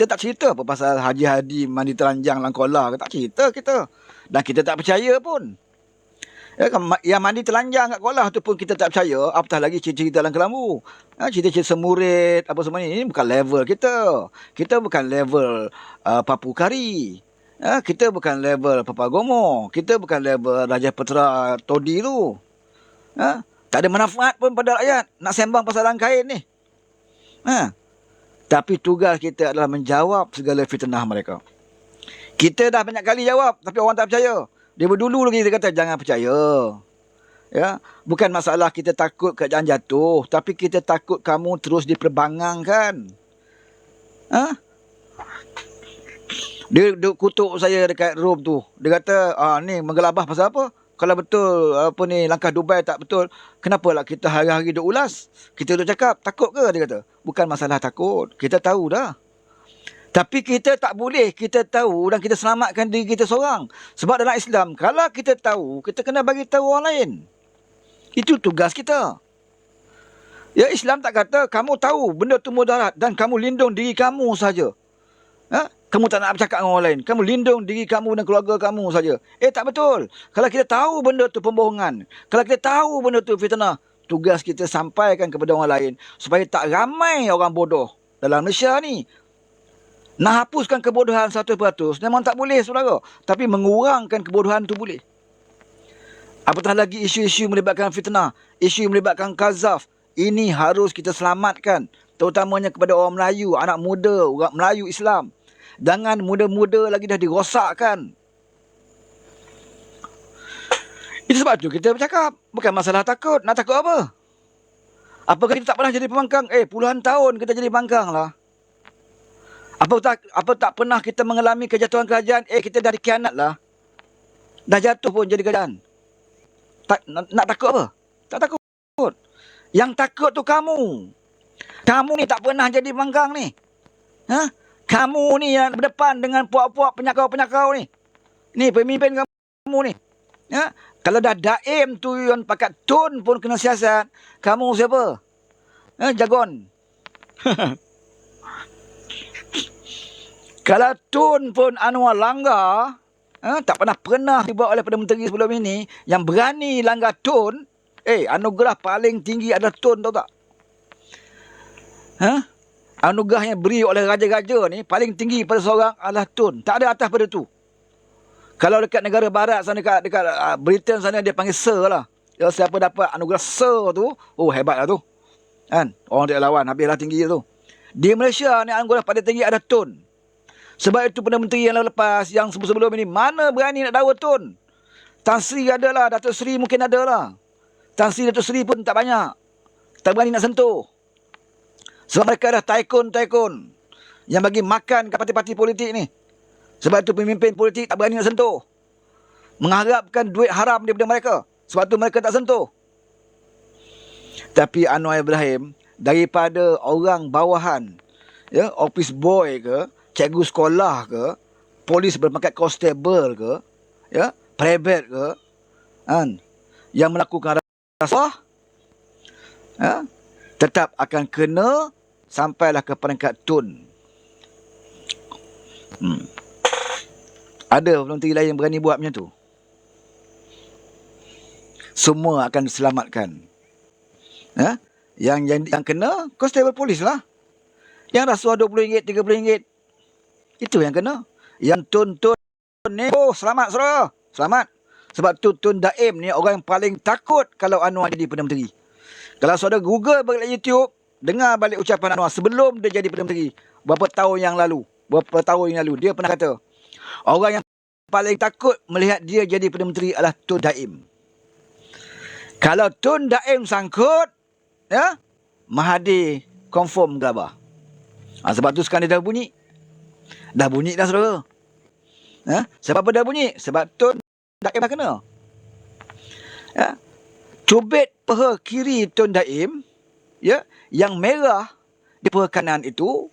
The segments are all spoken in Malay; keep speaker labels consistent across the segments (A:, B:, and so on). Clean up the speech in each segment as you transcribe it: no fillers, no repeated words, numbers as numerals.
A: tak cerita apa pasal Haji Hadi mandi telanjang Langkola ke, tak cerita kita. Dan kita tak percaya pun. Ya, kan, yang mandi telanjang kat kolah tu pun kita tak percaya, apatah lagi cerita-cerita dalam kelambu. Cerita-cerita semurid apa semua ni bukan level kita. Kita bukan level Papu Kari. Kita bukan level Papa Gomo. Kita bukan level Raja Putra Todi tu. Tak ada manfaat pun pada rakyat nak sembang pasal orang kain ni. Tapi tugas kita adalah menjawab segala fitnah mereka. Kita dah banyak kali jawab tapi orang tak percaya. Dia berdulu lagi dia kata jangan percaya. Ya, bukan masalah kita takut kerajaan jatuh, tapi kita takut kamu terus diperbangangkan. Dia kutuk saya dekat room tu. Dia kata, ni menggelabah pasal apa? Kalau betul apa ni langkah Dubai tak betul, kenapalah kita hari-hari duk ulas? Kita duk cakap, takut ke? Dia kata, bukan masalah takut. Kita tahu dah. Tapi kita tak boleh kita tahu dan kita selamatkan diri kita seorang. Sebab dalam Islam, kalau kita tahu, kita kena bagi tahu orang lain. Itu tugas kita. Ya, Islam tak kata kamu tahu benda tu mudarat dan kamu lindung diri kamu saja. Kamu tak nak bercakap dengan orang lain. Kamu lindung diri kamu dan keluarga kamu saja. Tak betul. Kalau kita tahu benda tu pembohongan, kalau kita tahu benda tu fitnah, tugas kita sampaikan kepada orang lain supaya tak ramai orang bodoh dalam Malaysia ni. Nak hapuskan kebodohan 100% memang tak boleh, saudara. Tapi mengurangkan kebodohan tu boleh. Apatah lagi isu-isu melibatkan fitnah, isu melibatkan kazaf. Ini harus kita selamatkan. Terutamanya kepada orang Melayu, anak muda, orang Melayu Islam. Jangan muda-muda lagi dah dirosakkan. Itu sebab tu kita bercakap. Bukan masalah takut. Nak takut apa? Apakah kita tak pernah jadi pembangkang? Puluhan tahun kita jadi pembangkang lah. Apa tak pernah kita mengalami kejatuhan kerajaan? Kita dah dikhianat lah. Dah jatuh pun jadi kerajaan. Nak takut apa? Tak takut. Yang takut tu kamu. Kamu ni tak pernah jadi pembangkang ni. Kamu ni yang berdepan dengan puak-puak penyakau-penyakau ni. Ni pemimpin kamu ni. Kalau dah daim tu yang pakat tun pun kena siasat. Kamu siapa? Jagon. Kalau tun pun Anwar langgar, tak pernah dibuat oleh Perdana Menteri sebelum ini, yang berani langgar tun, anugerah paling tinggi adalah tun, tahu tak? Anugerah yang beri oleh raja-raja ni, paling tinggi pada seorang adalah tun. Tak ada atas pada tu. Kalau dekat negara barat sana, dekat Britain sana, dia panggil Sir lah. Kalau siapa dapat anugerah Sir tu, hebat lah tu. Kan? Orang tak lawan, habislah tinggi tu. Di Malaysia ni anugerah paling tinggi ada tun. Sebab itu Perdana Menteri yang lepas, yang sebelum ini, mana berani nak dawa tun? Tan Sri ada lah, Datuk Sri mungkin ada lah. Tan Sri, Datuk Sri pun tak banyak. Tak berani nak sentuh. Sebab mereka dah taikun-taikun yang bagi makan ke parti-parti politik ni. Sebab itu pemimpin politik tak berani nak sentuh. Mengharapkan duit haram daripada mereka. Sebab itu mereka tak sentuh. Tapi Anwar Ibrahim, daripada orang bawahan, office boy ke, cikgu sekolah ke, polis berpangkat constable ke, private ke, yang melakukan rasuah, tetap akan kena sampailah ke peringkat tun. Ada menteri lain yang berani buat macam tu? Semua akan diselamatkan. Yang kena constable polis lah. Yang rasuah RM20, RM30, itu yang kena. Yang tun-tun ni, selamat saudara. Selamat. Sebab Tun Daim ni orang yang paling takut kalau Anwar jadi Perdana Menteri. Kalau saudara Google balik YouTube, dengar balik ucapan Anwar sebelum dia jadi Perdana Menteri. Berapa tahun yang lalu, dia pernah kata, orang yang paling takut melihat dia jadi Perdana Menteri adalah Tun Daim. Kalau Tun Daim sangkut, Mahathir confirm gelabah. Sebab tu sekarang dia dah bunyi. Dah bunyi dah saudara. Sebab apa dah bunyi? Sebab Tun Daim dah kena. Cubit peha kiri Tun Daim, yang merah di peha kanan itu,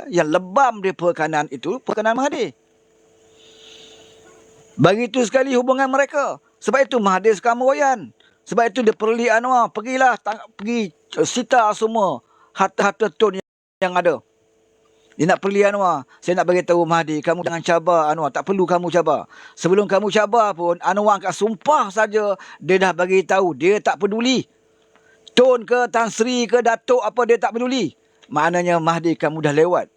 A: yang lebam di peha kanan itu, peha kanan Mahathir. Begitu sekali hubungan mereka. Sebab itu Mahathir sekarang meroyan. Sebab itu dia perli Anwar, pergi sita semua harta-harta Tun yang ada. Dia nak perli Anwar. Saya nak bagi tahu Mahdi, kamu jangan cabar Anwar. Tak perlu kamu cabar. Sebelum kamu cabar pun, Anwar angkat sumpah saja. Dia dah bagi tahu dia tak peduli. Tun ke, Tan Sri ke, Datuk apa, dia tak peduli. Maknanya Mahdi, kamu dah lewat.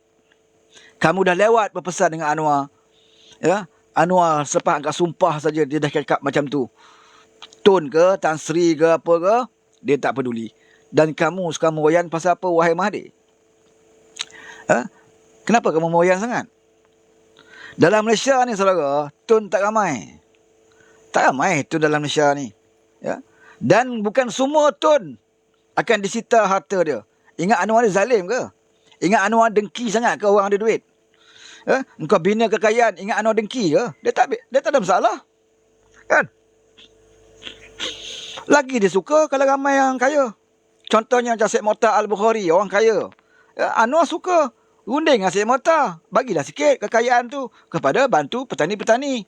A: Kamu dah lewat berpesan dengan Anwar. Ya, Anwar selepas angkat sumpah saja, dia dah cakap macam tu. Tun ke, Tan Sri ke, apa ke, dia tak peduli. Dan kamu sekarang meroyan pasal apa, wahai Mahdi? Ha? Kenapa kamu meroyan sangat? Dalam Malaysia ni, saudara, Tun tak ramai. Tak ramai Tun dalam Malaysia ni. Ya? Dan bukan semua Tun akan disita harta dia. Ingat Anwar ni zalim ke? Ingat Anwar dengki sangat ke orang ada duit? Engkau bina kekayaan, ingat Anwar dengki ke? Dia tak ada masalah. Kan? Lagi dia suka kalau ramai yang kaya. Contohnya macam Syed Mokhtar Al-Bukhari, orang kaya. Anwar suka runding dengan Syed Mokhtar. Bagilah sikit kekayaan tu kepada bantu petani-petani.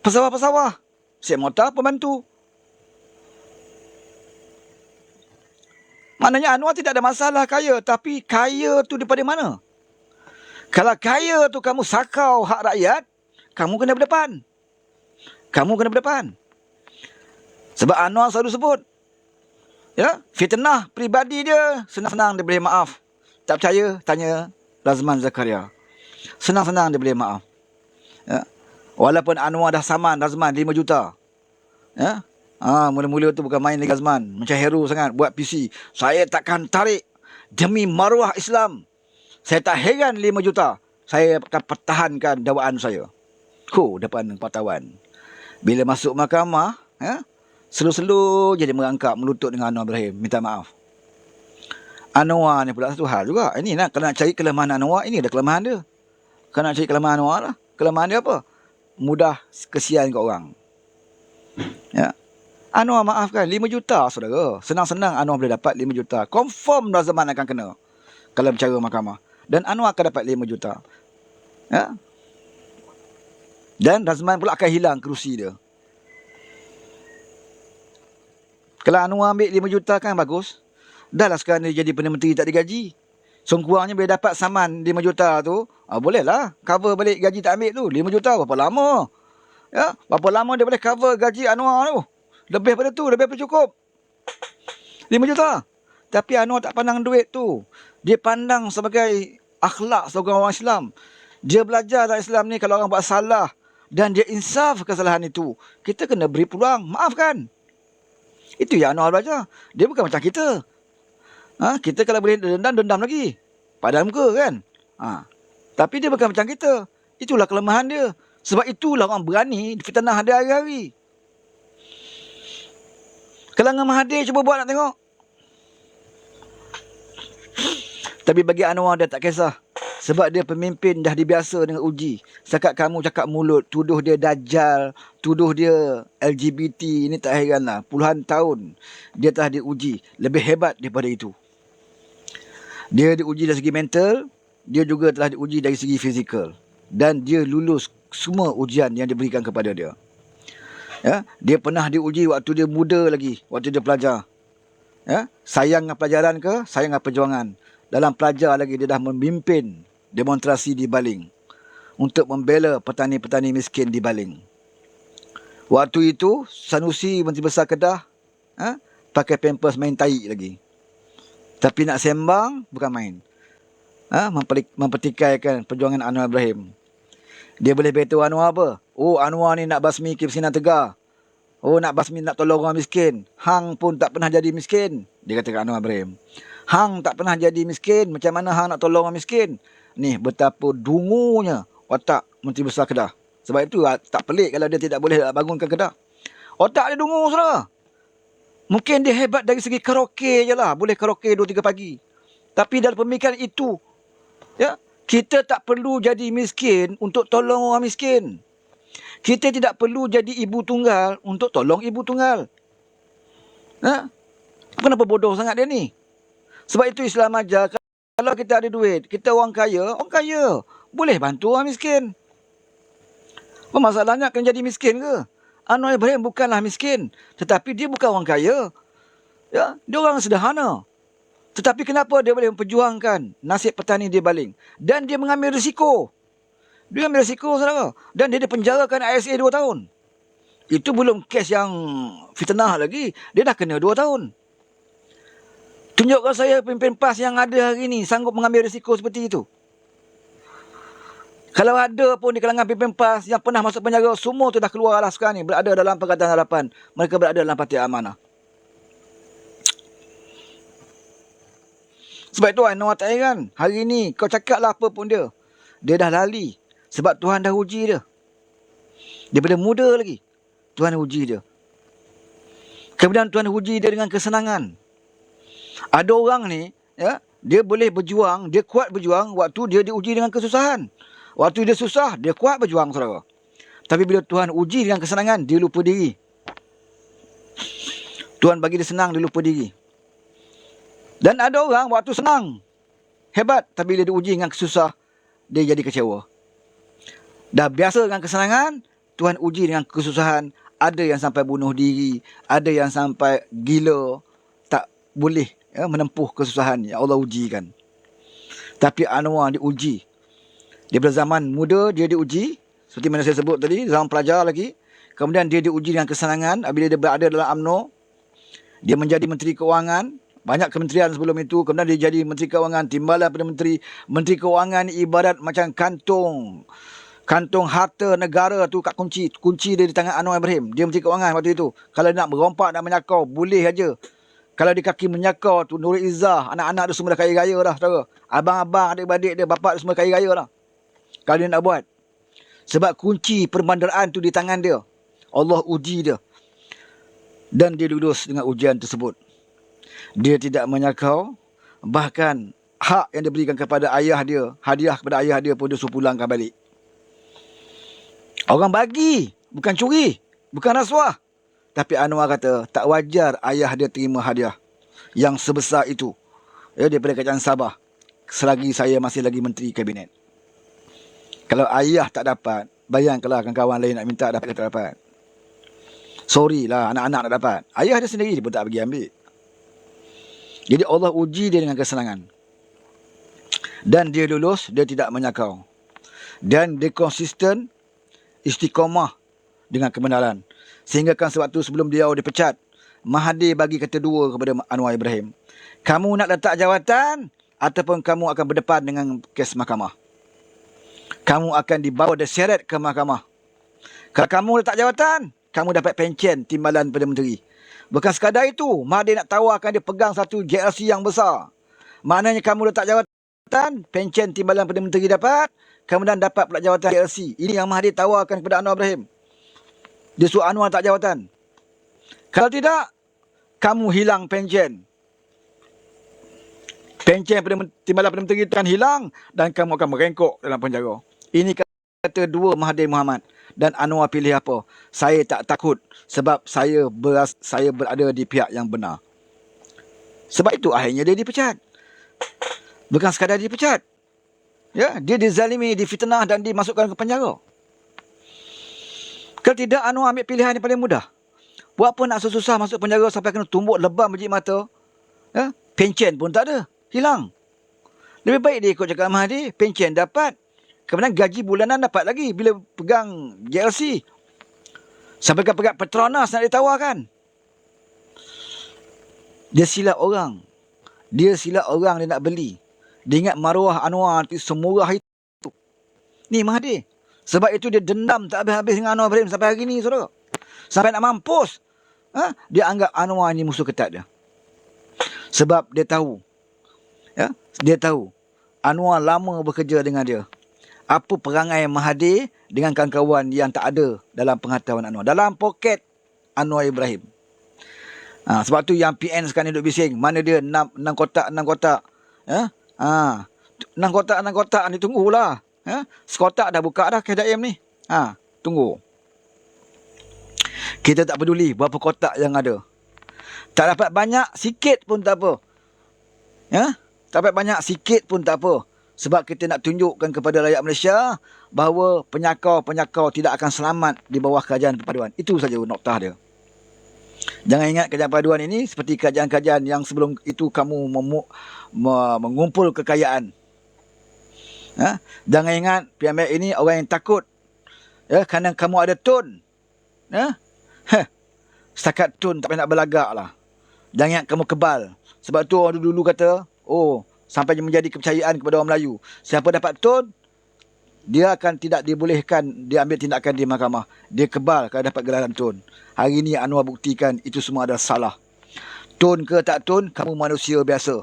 A: Pesawah-pesawah. Syed Mokhtar pembantu. Maknanya Anwar tidak ada masalah kaya. Tapi kaya tu daripada mana? Kalau kaya tu kamu sakau hak rakyat, kamu kena berdepan. Kamu kena berdepan. Sebab Anwar selalu sebut, ya, fitnah peribadi dia senang-senang dia boleh maaf. Tak percaya, tanya Razman Zakaria. Senang-senang dia boleh maaf. Ya. Walaupun Anwar dah saman Razman 5 juta. Ya. Mula-mula tu bukan main lagi Razman. Macam hero sangat buat PC. Saya takkan tarik demi maruah Islam. Saya tak heran 5 juta. Saya akan pertahankan dakwaan saya. Depan wartawan. Bila masuk mahkamah, ya, selu-selu jadi merangkap melutut dengan Anwar Ibrahim. Minta maaf. Anwar ni pula satu hal juga. Ini nak, kalau nak cari kelemahan Anwar, ini ada kelemahan dia. Kalau nak cari kelemahan Anwar lah. Kelemahan dia apa? Mudah kesian kat orang. Ya. Anwar maafkan 5 juta, saudara. Senang-senang Anwar boleh dapat 5 juta. Confirm Razman akan kena kalau bercara mahkamah. Dan Anwar akan dapat 5 juta. Ya. Dan Razman pula akan hilang kerusi dia. Kalau Anwar ambil 5 juta kan bagus. Dah lah sekarang dia jadi Perdana Menteri tak digaji. Sungguhnya boleh dapat saman 5 juta tu. Bolehlah cover balik gaji tak ambil tu. 5 juta berapa lama? Ya, berapa lama dia boleh cover gaji Anwar tu? Lebih pada tu, lebih pada cukup. 5 juta. Tapi Anwar tak pandang duit tu. Dia pandang sebagai akhlak sebagai orang Islam. Dia belajar dalam Islam ni, kalau orang buat salah dan dia insaf kesalahan itu, kita kena beri peluang, maafkan. Itu yang Anwar belajar. Dia bukan macam kita. Kita kalau boleh dendam lagi. Padam muka kan? Tapi dia bukan macam kita. Itulah kelemahan dia. Sebab itulah orang berani fitnah dia hari-hari. Kalangan Mahathir cuba buat nak tengok. Tapi bagi Anwar dia tak kisah. Sebab dia pemimpin dah dibiasa dengan uji. Setakat kamu cakap mulut, tuduh dia dajjal, tuduh dia LGBT, ini tak heranlah. Puluhan tahun dia telah diuji. Lebih hebat daripada itu. Dia diuji dari segi mental, dia juga telah diuji dari segi fizikal. Dan dia lulus semua ujian yang diberikan kepada dia. Ya, dia pernah diuji waktu dia muda lagi, waktu dia pelajar. Ya, sayang dengan pelajaran ke, sayang dengan perjuangan. Dalam pelajar lagi dia dah memimpin demonstrasi di Baling untuk membela petani-petani miskin di Baling. Waktu itu Sanusi Menteri Besar Kedah pakai pampers main tahi lagi. Tapi nak sembang bukan main. Mempertikaikan perjuangan Anwar Ibrahim. Dia boleh beritahu Anwar apa? Anwar ni nak basmi Kepsinan Tegar. Nak basmi, nak tolong orang miskin. Hang pun tak pernah jadi miskin. Dia kata kat Anwar Ibrahim. Hang tak pernah jadi miskin. Macam mana hang nak tolong orang miskin? Ni betapa dungunya otak Menteri Besar Kedah. Sebab itu tak pelik kalau dia tidak boleh bangunkan Kedah. Otak dia dungu, saudara. Mungkin dia hebat dari segi karaoke je lah. Boleh karaoke 2-3 pagi. Tapi dalam pemikiran itu, ya, kita tak perlu jadi miskin untuk tolong orang miskin. Kita tidak perlu jadi ibu tunggal untuk tolong ibu tunggal. Kenapa bodoh sangat dia ni? Sebab itu Islam ajar, kalau kita ada duit, kita orang kaya, boleh bantu orang miskin. Masalahnya kena jadi miskin ke? Anwar Ibrahim bukanlah miskin, tetapi dia bukan orang kaya. Ya, dia orang sederhana. Tetapi kenapa dia boleh memperjuangkan nasib petani dia baling? Dan dia mengambil risiko. Dia ambil risiko, saudara. Dan dia dipenjarakan ISA 2 tahun. Itu belum kes yang fitnah lagi. Dia dah kena 2 tahun. Tunjukkan saya pemimpin PAS yang ada hari ini sanggup mengambil risiko seperti itu. Kalau ada pun di kalangan pemimpin PAS yang pernah masuk penjara, semua tu dah keluar lah sekarang ni. Berada dalam Pakatan Harapan. Mereka berada dalam Parti Amanah. Sebab itu Anwar tak heran. Hari ni kau cakap lah apa pun dia. Dia dah lali. Sebab Tuhan dah uji dia. Daripada muda lagi. Tuhan uji dia. Kemudian Tuhan uji dia dengan kesenangan. Ada orang ni, ya, dia boleh berjuang, dia kuat berjuang waktu dia diuji dengan kesusahan. Waktu dia susah, dia kuat berjuang, saudara. Tapi bila Tuhan uji dengan kesenangan, dia lupa diri. Tuhan bagi dia senang, dia lupa diri. Dan ada orang waktu senang, hebat. Tapi bila diuji dengan kesusah, dia jadi kecewa. Dah biasa dengan kesenangan, Tuhan uji dengan kesusahan. Ada yang sampai bunuh diri, ada yang sampai gila, tak boleh menempuh kesusahan yang Allah ujikan. Tapi Anwar diuji. Daripada zaman muda dia diuji, seperti mana saya sebut tadi, zaman pelajar lagi. Kemudian dia diuji dengan kesenangan. Bila dia berada dalam UMNO, dia menjadi Menteri Keuangan. Banyak kementerian sebelum itu. Kemudian dia jadi Menteri Keuangan, timbalan pada Menteri. Menteri Keuangan ibarat macam kantung harta negara tu kat kunci. Kunci dia di tangan Anwar Ibrahim. Dia Menteri Keuangan waktu itu. Kalau dia nak berompak, nak menyakau, boleh aja. Kalau di kaki menyakau tu Nurul Izzah, anak-anak dia semua dah kaya raya dah, saudara. Abang-abang, adik-adik dia, bapak dia semua kaya raya dah. Kalau dia nak buat. Sebab kunci perbandaraan tu di tangan dia. Allah uji dia. Dan dia lulus dengan ujian tersebut. Dia tidak menyakau. Bahkan hak yang diberikan kepada ayah dia, hadiah kepada ayah dia pun dia suruh pulangkan balik. Orang bagi, bukan curi, bukan rasuah. Tapi Anwar kata, tak wajar ayah dia terima hadiah yang sebesar itu, ya, daripada kerajaan Sabah, selagi saya masih lagi menteri kabinet. Kalau ayah tak dapat, bayangkanlah kawan-kawan lain nak minta, dapat ke tak dapat. Sorry lah, anak-anak nak dapat. Ayah dia sendiri dia pun tak pergi ambil. Jadi Allah uji dia dengan kesenangan. Dan dia lulus, dia tidak menyakau. Dan dia konsisten, istiqamah dengan kebenaran. Sehingga kan sebab tu sebelum dia dipecat, Mahathir bagi kata dua kepada Anwar Ibrahim. Kamu nak letak jawatan ataupun kamu akan berdepan dengan kes mahkamah. Kamu akan dibawa diseret ke mahkamah. Kalau kamu letak jawatan, kamu dapat pencen timbalan pada menteri. Bukan sekadar itu, Mahathir nak tawarkan dia pegang satu JLC yang besar. Maknanya kamu letak jawatan, pencen timbalan pada menteri dapat, kemudian dapat pula jawatan JLC. Ini yang Mahathir tawarkan kepada Anwar Ibrahim. Dia suruh Anwar tak jawatan. Kalau tidak, kamu hilang pencen. Pencen timbalan pada menteri akan hilang dan kamu akan merengkok dalam penjara. Ini kata dua Mahathir Mohamad. Dan Anwar pilih apa? Saya tak takut sebab saya berada di pihak yang benar. Sebab itu akhirnya dia dipecat. Bukan sekadar dipecat. Ya, dia dizalimi, difitnah dan dimasukkan ke penjara. Kalau tidak, Anwar ambil pilihan yang paling mudah. Buat apa nak susah masuk penjara sampai kena tumbuk lebam biji mata? Ya? Pencen pun tak ada. Hilang. Lebih baik dia ikut cakap Mahathir. Pencen dapat. Kemudian gaji bulanan dapat lagi bila pegang JLC. Sampai ke pegang Petronas nak ditawarkan. Dia silap orang. Dia silap orang dia nak beli. Dia ingat maruah Anwar itu semurah itu. Ni Mahathir. Sebab itu dia dendam tak habis-habis dengan Anwar Ibrahim sampai hari ni, saudara. Sampai nak mampus. Dia anggap Anwar ni musuh ketat dia. Sebab dia tahu. Ya, dia tahu. Anwar lama bekerja dengan dia. Apa perangai Mahathir dengan kawan-kawan yang tak ada dalam pengetahuan Anwar. Dalam poket Anwar Ibrahim. Sebab tu yang PN sekarang duduk bising. Mana dia 6 kotak. Ya? 6 kotak ni tunggulah. Ya? Sekotak dah buka dah KDM ni. Tunggu. Kita tak peduli berapa kotak yang ada. Tak dapat banyak, sikit pun tak apa. Ya? Tak dapat banyak, sikit pun tak apa. Sebab kita nak tunjukkan kepada rakyat Malaysia bahawa penyakau-penyakau tidak akan selamat di bawah kerajaan perpaduan. Itu saja noktah dia. Jangan ingat kerajaan paduan ini seperti kerajaan-kerajaan yang sebelum itu kamu mengumpul kekayaan. Ha? Jangan ingat PMX ini orang yang takut. Ya, kerana kamu ada tun. Ya? Setakat tun tak payah nak berlagak lah. Jangan ingat kamu kebal. Sebab tu orang dulu kata, oh, sampai menjadi kepercayaan kepada orang Melayu. Siapa dapat tun, dia akan tidak dibolehkan dia ambil tindakan di mahkamah. Dia kebal kalau dapat gelaran tun. Hari ini Anwar buktikan itu semua adalah salah. Tun ke tak tun, kamu manusia biasa.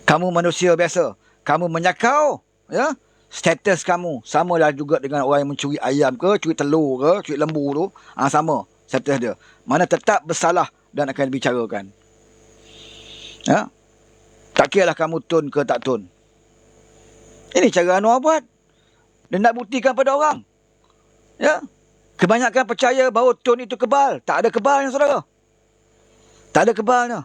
A: Kamu manusia biasa. Kamu menyakau, ya, status kamu samalah juga dengan orang yang mencuri ayam ke, curi telur ke, curi lembu tu, sama status dia. Mana tetap bersalah dan akan dibicarakan. Ya? Tak kira lah kamu tun ke tak tun. Ini cara Anwar buat. Dia nak buktikan pada orang. Ya? Kebanyakan percaya bahawa tun itu kebal. Tak ada kebalnya, saudara. Tak ada kebalnya.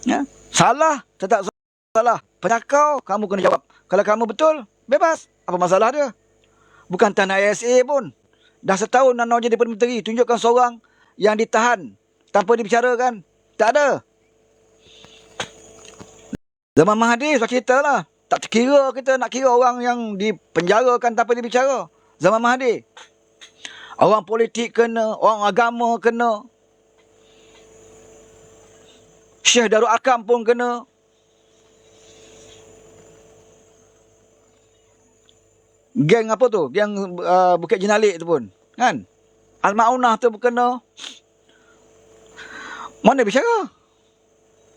A: Ya? Salah, tetap salah. Penakau, kamu kena jawab. Kalau kamu betul, bebas. Apa masalah dia? Bukan tanah ISA pun. Dah setahun Anwar jadi Perdana Menteri. Tunjukkan seorang yang ditahan tanpa dibicarakan. Tak ada. Zaman Mahathir, saya cerita lah. Tak kira kita nak kira orang yang dipenjarakan tanpa dibicara. Zaman Mahathir. Orang politik kena, orang agama kena. Syekh Darul Arkam pun kena. Geng apa tu? Geng Bukit Jenalik tu pun. Kan? Al-Ma'unah tu pun kena. Mana bicara?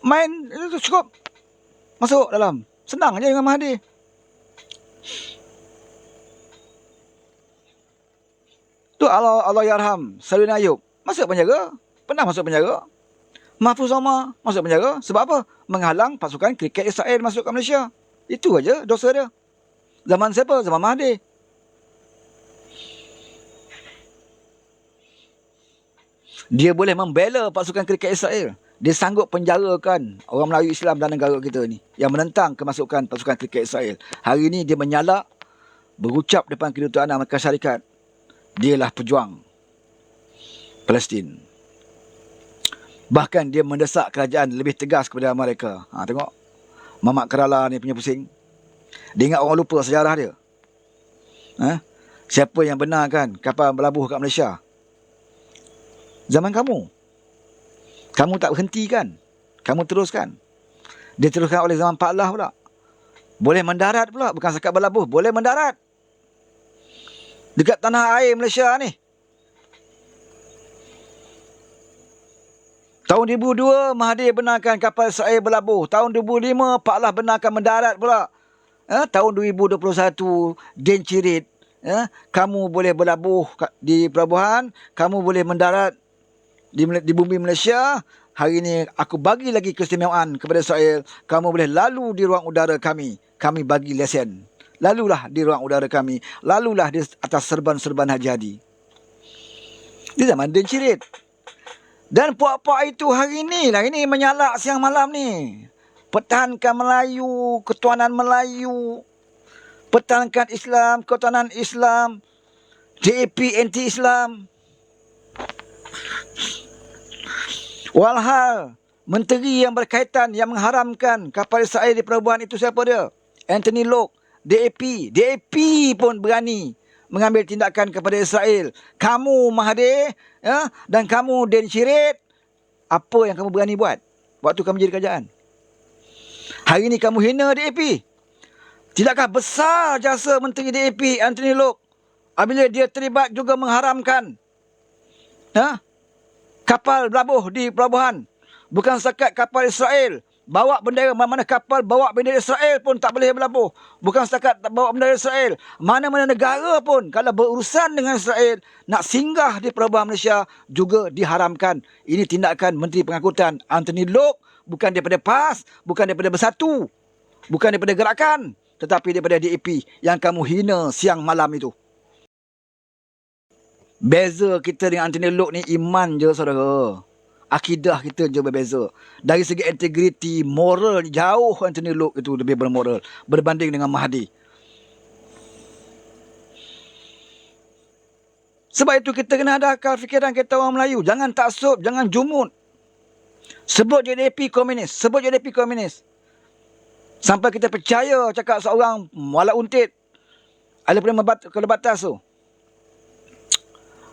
A: Main itu cukup. Masuk dalam. Senang je dengan Mahathir. Tu Allah yarham Salim Ayub. Masuk penjara. Pernah masuk penjara. Mahfuz Omar masuk penjara. Sebab apa? Menghalang pasukan kriket Israel masuk ke Malaysia. Itu aja dosa dia. Zaman siapa? Zaman Mahathir. Dia boleh membela pasukan kriket Israel. Dia sanggup penjarakan orang Melayu Islam dalam negara kita ni yang menentang kemasukan pasukan kriket Israel. Hari ini dia menyalak, berucap depan Kedutaan Amerika Syarikat, dialah pejuang Palestin. Bahkan dia mendesak kerajaan lebih tegas kepada mereka. Tengok. Mamat Kerala ni punya pusing. Dia ingat orang lupa sejarah dia. Siapa yang benarkan kapal berlabuh kat Malaysia? Zaman kamu. Kamu tak berhentikan. Kamu teruskan. Dia teruskan oleh zaman Pak Lah pula. Boleh mendarat pula. Bukan sekat berlabuh. Boleh mendarat. Dekat tanah air Malaysia ni. Tahun 2002, Mahathir benarkan kapal Israel berlabuh. Tahun 2005, Pak Lah benarkan mendarat pula. Tahun 2021, Din Cirit. Kamu boleh berlabuh di pelabuhan. Kamu boleh mendarat di bumi Malaysia. Hari ini aku bagi lagi keistimewaan kepada Israel. Kamu boleh lalu di ruang udara kami. Kami bagi lesen. Lalulah di ruang udara kami. Lalulah di atas serban-serban Haji Hadi. Di zaman Din Cirit. Dan puak-puak itu hari ini lah. Ini menyalak siang malam ni. Pertahankan Melayu, ketuanan Melayu. Pertahankan Islam, ketuanan Islam. DAP anti-Islam. Walhal menteri yang berkaitan yang mengharamkan kapal Israel di pelabuhan itu siapa dia? Anthony Locke, DAP. DAP pun berani mengambil tindakan kepada Israel. Kamu Mahathir, dan kamu Din Cirit, apa yang kamu berani buat waktu kamu jadi kerajaan? Hari ini kamu hina DAP. Tidakkah besar jasa menteri DAP Anthony Locke apabila dia terlibat juga mengharamkan kapal berlabuh di pelabuhan. Bukan setakat kapal Israel bawa bendera, mana-mana kapal bawa bendera Israel pun tak boleh berlabuh. Bukan setakat bawa bendera Israel, mana-mana negara pun kalau berurusan dengan Israel nak singgah di pelabuhan Malaysia juga diharamkan. Ini tindakan Menteri Pengangkutan Anthony Locke, bukan daripada PAS, bukan daripada Bersatu, bukan daripada Gerakan, tetapi daripada DAP yang kamu hina siang malam itu. Beza kita dengan Anthony Locke ni iman je, saudara. Akidah kita je berbeza. Dari segi integriti, moral, jauh Anthony Locke itu lebih bermoral berbanding dengan Mahathir. Sebab itu kita kena ada akal fikiran kita orang Melayu. Jangan taksub, jangan jumud. Sebut JDP komunis, sebut JDP komunis. Sampai kita percaya cakap seorang wala untit ada pada batas tu.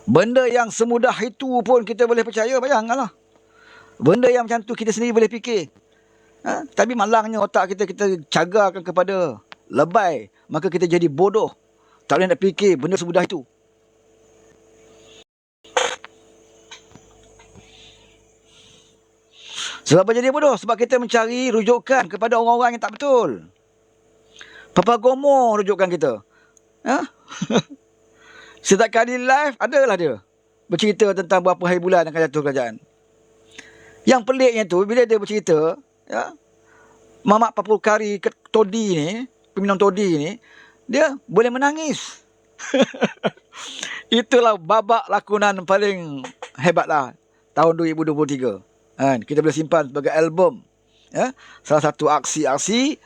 A: Benda yang semudah itu pun kita boleh percaya, bayangkanlah. Benda yang macam tu kita sendiri boleh fikir. Tapi malangnya otak kita cagarkan kepada lebay. Maka kita jadi bodoh. Tak boleh nak fikir benda semudah itu. Sebab apa jadi bodoh? Sebab kita mencari rujukan kepada orang-orang yang tak betul. Papa Gomo rujukan kita. Setiap kali live, adalah dia bercerita tentang berapa hari bulan akan jatuh kerajaan. Yang peliknya tu, bila dia bercerita, Mamak Papukari Todi ni, peminum Todi ni, dia boleh menangis. Itulah babak lakonan paling hebat lah tahun 2023. Kita boleh simpan sebagai album. Salah satu aksi-aksi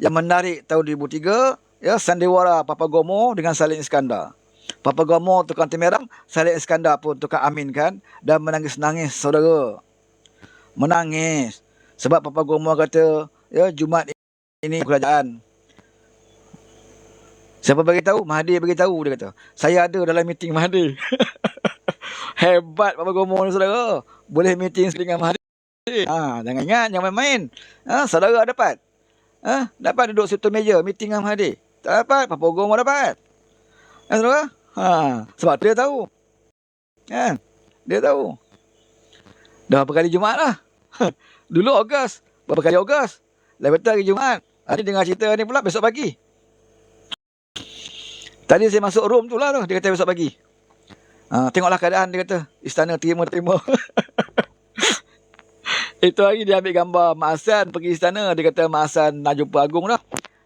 A: yang menarik tahun 2003, sandiwara Papa Gomo dengan Salim Iskandar. Papa Gomo tukang Temerang, Salim Iskandar pun tukang aminkan dan menangis-nangis saudara. Menangis. Sebab Papa Gomo kata, Jumaat ini kerajaan. Siapa bagi tahu? Mahathir bagi tahu, dia kata. Saya ada dalam meeting Mahathir. Hebat Papa Gomo ni saudara. Boleh meeting dengan Mahathir. Jangan ingat, jangan main-main. Saudara dapat. Dapat duduk satu meja meeting dengan Mahathir. Tak dapat, Papa Gomo dapat. Saudara? Sebab dia tahu. Dia tahu. Dah berapa kali Jumaat lah. Dulu Ogos. Berapa kali Ogos? Lain betul hari Jumaat. Hari dengar cerita ni pula besok pagi. Tadi saya masuk room tu lah tu. Dia kata besok pagi. Tengoklah keadaan, dia kata. Istana terima-terima. Itu hari dia ambil gambar Mak Hassan pergi istana. Dia kata Mak Hassan nak jumpa Agung dah.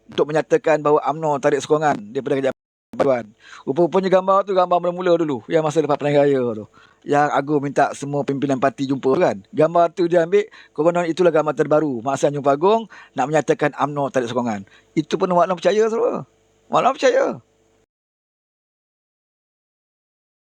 A: Untuk menyatakan bahawa UMNO tarik sokongan daripada kerajaan Puan. Rupa-rupanya gambar tu gambar mula-mula dulu. Yang masa lepas pilihan raya tu. Yang Agung minta semua pimpinan parti jumpa kan. Gambar tu dia ambil. Konon itulah gambar terbaru. Mak Hassan jumpa Agung. Nak menyatakan UMNO tarik sokongan. Itu pun Mak Long percaya semua. Mak Long percaya.